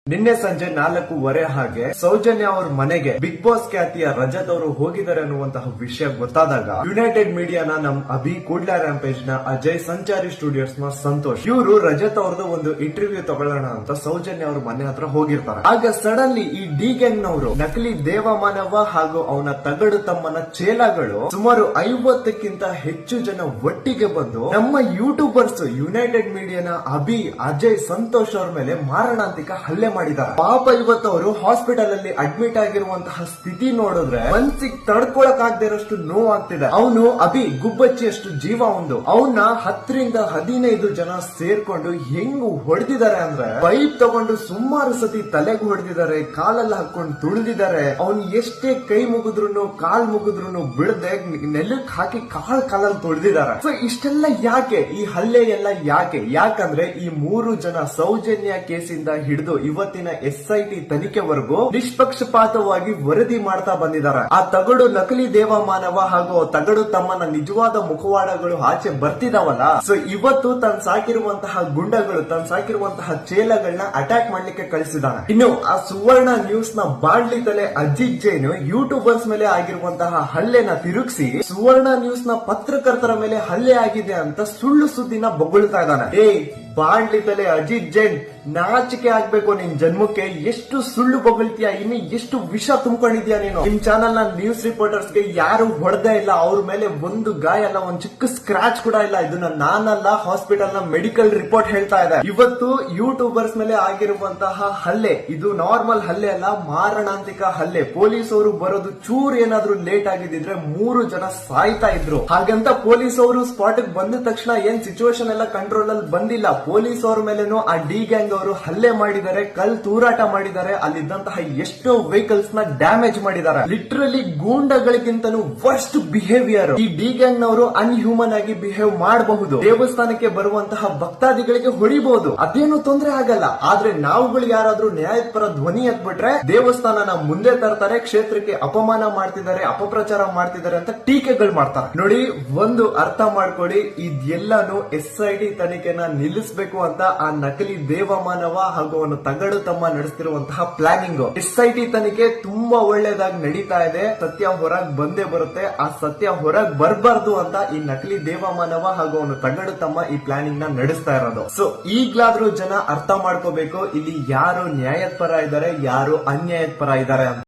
ನಿನ್ನೆ ಸಂಜೆ 4:15 ಹಾಗೆ ಸೌಜನ್ಯ ಅವ್ರ ಮನೆಗೆ ಬಿಗ್ ಬಾಸ್ ಖ್ಯಾತಿಯ ರಜತ್ ಅವರು ಹೋಗಿದ್ದಾರೆ ಅನ್ನುವಂತಹ ವಿಷಯ ಗೊತ್ತಾದಾಗ ಯುನೈಟೆಡ್ ಮೀಡಿಯಾನ ನಮ್ ಅಭಿ ಕೂಡ್ಲಾ ರ್ಯಾಂಪೇಜ್ ನ ಅಜಯ್ ಸಂಚಾರಿ ಸ್ಟುಡಿಯೋಸ್ ನ ಸಂತೋಷ್ ಇವರು ರಜತ್ ಅವ್ರದ್ದು ಒಂದು ಇಂಟರ್ವ್ಯೂ ತಗೊಳ್ಳೋಣ ಅಂತ ಸೌಜನ್ಯ ಅವ್ರ ಮನೆ ಹತ್ರ ಹೋಗಿರ್ತಾರೆ. ಆಗ ಸಡನ್ಲಿ ಈ ಡಿ ಗ್ಯಾಂಗ್ ನವರು ನಕಲಿ ದೇವಮಾನವ ಹಾಗೂ ಅವನ ತಗಡು ತಮ್ಮನ ಚೇಲಾಗಳು ಸುಮಾರು 50ಕ್ಕಿಂತ ಹೆಚ್ಚು ಜನ ಒಟ್ಟಿಗೆ ಬಂದು ನಮ್ಮ ಯೂಟ್ಯೂಬರ್ಸ್ ಯುನೈಟೆಡ್ ಮೀಡಿಯಾನ ಅಭಿ ಅಜಯ್ ಸಂತೋಷ್ ಅವ್ರ ಮೇಲೆ ಮಾರಣಾಂತಿಕ ಹಲ್ಲೆ ಮಾಡಿದ್ದಾರೆ. ಪಾಪ ಇವತ್ತು ಅವರು ಹಾಸ್ಪಿಟಲ್ ಅಲ್ಲಿ ಅಡ್ಮಿಟ್ ಆಗಿರುವಂತಹ ಸ್ಥಿತಿ ನೋಡಿದ್ರೆ ಮನ್ಸಿಗೆ ತಡ್ಕೊಳಕ್ ಆಗದೆ ಇರೋಷ್ಟು ನೋವಾಗ್ತಿದೆ. ಅವನು ಅಭಿ ಗುಬ್ಬಚ್ಚಿಯಷ್ಟು ಜೀವ ಒಂದು ಅವನ್ನ 10ರಿಂದ 15 ಜನ ಸೇರ್ಕೊಂಡು ಹೆಂಗ್ ಹೊಡೆದಿದ್ದಾರೆ ಅಂದ್ರೆ ಪೈಪ್ ತಗೊಂಡು ಸುಮಾರು ಸತಿ ತಲೆಗೆ ಹೊಡೆದಿದ್ದಾರೆ, ಕಾಲಲ್ಲಿ ಹಾಕೊಂಡು ತುಳಿದಿದ್ದಾರೆ. ಅವ್ನು ಎಷ್ಟೇ ಕೈ ಮುಗಿದ್ರು ಕಾಲ್ ಮುಗಿದ್ರು ಬಿಡದೆ ನೆಲಕ್ಕೆ ಹಾಕಿ ಕಾಲಲ್ಲಿ ತುಳಿದಿದ್ದಾರೆ. ಸೊ ಇಷ್ಟೆಲ್ಲ ಯಾಕೆ ಈ ಹಲ್ಲೆ ಎಲ್ಲ ಯಾಕಂದ್ರೆ ಈ 3 ಜನ ಸೌಜನ್ಯ ಕೇಸಿಂದ ಹಿಡಿದು ಇವತ್ತಿನ SIT ತನಿಖೆವರೆಗೂ ನಿಷ್ಪಕ್ಷಪಾತವಾಗಿ ವರದಿ ಮಾಡ್ತಾ ಬಂದಿದ್ದಾರೆ. ಆ ತಗಡು ನಕಲಿ ದೇವಮಾನವ ಹಾಗೂ ತಗಡು ತಮ್ಮನ ನಿಜವಾದ ಮುಖವಾಡಗಳು ಆಚೆ ಬರ್ತಿದಾವಲ್ಲ, ಸೊ ಇವತ್ತು ತನ್ನ ಸಾಕಿರುವಂತಹ ಗುಂಡಗಳು ತನ್ನ ಸಾಕಿರುವಂತಹ ಚೇಲಗಳನ್ನ ಅಟ್ಯಾಕ್ ಮಾಡ್ಲಿಕ್ಕೆ ಕಳಿಸಿದಾನೆ. ಇನ್ನು ಆ ಸುವರ್ಣ ನ್ಯೂಸ್ ನ ಬಾಡ್ಲಿ ತಲೆ ಅಜಿತ್ ಜೈನ್ ಯೂಟ್ಯೂಬರ್ಸ್ ಮೇಲೆ ಆಗಿರುವಂತಹ ಹಲ್ಲೆನ ತಿರುಗಿಸಿ ಸುವರ್ಣ ನ್ಯೂಸ್ ನ ಪತ್ರಕರ್ತರ ಮೇಲೆ ಹಲ್ಲೆ ಆಗಿದೆ ಅಂತ ಸುಳ್ಳು ಸುದ್ದಿನ ಬೊಗಳ್ತಾ ಇದ್ದಾನೆ. ಬಾಡ್ಲಿ ತಲೆ ಅಜಿತ್ ಜೈನ್, ನಾಚಿಕೆ ಆಗ್ಬೇಕು ನಿನ್ ಜನ್ಮಕ್ಕೆ. ಎಷ್ಟು ಸುಳ್ಳು ಬೊಗಳ್ತೀಯ, ಇನ್ನು ಎಷ್ಟು ವಿಷ ತುಂಬಿಕೊಂಡಿದ್ಯಾ ನೀನು. ನಿಮ್ ಚಾನಲ್ ನ ನ್ಯೂಸ್ ರಿಪೋರ್ಟರ್ಸ್ ಗೆ ಯಾರು ಹೊಡೆದೇ ಇಲ್ಲ, ಅವ್ರ ಮೇಲೆ ಒಂದು ಗಾಯ ಅಲ್ಲ, ಒಂದ್ ಚಿಕ್ಕ ಸ್ಕ್ರಾಚ್ ಕೂಡ ಇಲ್ಲ. ಇದನ್ನ ನಾನಲ್ಲ, ಹಾಸ್ಪಿಟಲ್ ನ ಮೆಡಿಕಲ್ ರಿಪೋರ್ಟ್ ಹೇಳ್ತಾ ಇದೆ. ಇವತ್ತು ಯೂಟ್ಯೂಬರ್ಸ್ ಮೇಲೆ ಆಗಿರುವಂತಹ ಹಲ್ಲೆ ಇದು ನಾರ್ಮಲ್ ಹಲ್ಲೆ ಅಲ್ಲ, ಮಾರಣಾಂತಿಕ ಹಲ್ಲೆ. ಪೊಲೀಸ್ ಅವರು ಬರೋದು ಚೂರ್ ಏನಾದ್ರೂ ಲೇಟ್ ಆಗಿದ್ರೆ 3 ಜನ ಸಾಯ್ತಾ ಇದ್ರು. ಹಾಗಂತ ಪೊಲೀಸ್ ಅವರು ಸ್ಪಾಟ್ ಬಂದ ತಕ್ಷಣ ಏನ್ ಸಿಚುವೇಶನ್ ಎಲ್ಲ ಕಂಟ್ರೋಲ್ ಅಲ್ಲಿ ಬಂದಿಲ್ಲ. ಪೊಲೀಸ್ ಅವ್ರ ಮೇಲೇನು ಆ ಡಿ ಗ್ಯಾಂಗ್ ಅವರು ಹಲ್ಲೆ ಮಾಡಿದ್ದಾರೆ, ಕಲ್ ತೂರಾಟ ಮಾಡಿದ್ದಾರೆ, ಅಲ್ಲಿದ್ದಂತಹ ಎಷ್ಟೋ ವೆಹಿಕಲ್ಸ್ ನ ಡ್ಯಾಮೇಜ್ ಮಾಡಿದ್ದಾರೆ. ಲಿಟ್ರಲಿ ಗೂಂಡಗಳಿಗಿಂತನೂ ವರ್ಸ್ಟ್ ಬಿಹೇವಿಯರ್. ಈ ಡಿ ಗ್ಯಾಂಗ್ ನವರು ಅನ್ಹ್ಯೂಮನ್ ಆಗಿ ಬಿಹೇವ್ ಮಾಡಬಹುದು, ದೇವಸ್ಥಾನಕ್ಕೆ ಬರುವಂತಹ ಭಕ್ತಾದಿಗಳಿಗೆ ಹೊಡಿಬಹುದು, ಅದೇನು ತೊಂದರೆ ಆಗಲ್ಲ. ಆದ್ರೆ ನಾವುಗಳು ಯಾರಾದ್ರೂ ನ್ಯಾಯದ ಪರ ಧ್ವನಿ ಎತ್ಬಿಟ್ರೆ ದೇವಸ್ಥಾನನ ಮುಂದೆ ತರ್ತಾರೆ, ಕ್ಷೇತ್ರಕ್ಕೆ ಅಪಮಾನ ಮಾಡ್ತಿದ್ದಾರೆ, ಅಪಪ್ರಚಾರ ಮಾಡ್ತಿದ್ದಾರೆ ಅಂತ ಟೀಕೆಗಳು ಮಾಡ್ತಾರೆ. ನೋಡಿ, ಒಂದು ಅರ್ಥ ಮಾಡ್ಕೊಳ್ಳಿ, ಇದೆಲ್ಲಾನು SIT ತನಿಖೆನ ನಿಲ್ಲಿಸಬೇಕು ಅಂತ ಆ ನಕಲಿ ದೇವಮಾನವ ಹಾಗೂ ಅವನು ತಗಡು ತಮ್ಮ ನಡೆಸ್ತಿರುವಂತಹ ಪ್ಲಾನಿಂಗ್. SIT ತನಿಖೆ ತುಂಬಾ ಒಳ್ಳೇದಾಗಿ ನಡೀತಾ ಇದೆ, ಸತ್ಯ ಹೊರಗ್ ಬಂದೇ ಬರುತ್ತೆ. ಆ ಸತ್ಯ ಹೊರಗ್ ಬರ್ಬಾರ್ದು ಅಂತ ಈ ನಕಲಿ ದೇವಮಾನವ ಹಾಗೂ ಅವನು ತಗಡು ತಮ್ಮ ಈ ಪ್ಲಾನಿಂಗ್ ನ ನಡೆಸ್ತಾ ಇರೋದು. ಸೊ ಈಗ್ಲಾದ್ರೂ ಜನ ಅರ್ಥ ಮಾಡ್ಕೋಬೇಕು, ಇಲ್ಲಿ ಯಾರು ನ್ಯಾಯದ ಪರ ಇದ್ದಾರೆ, ಯಾರು ಅನ್ಯಾಯದ ಪರ ಇದ್ದಾರೆ ಅಂತ.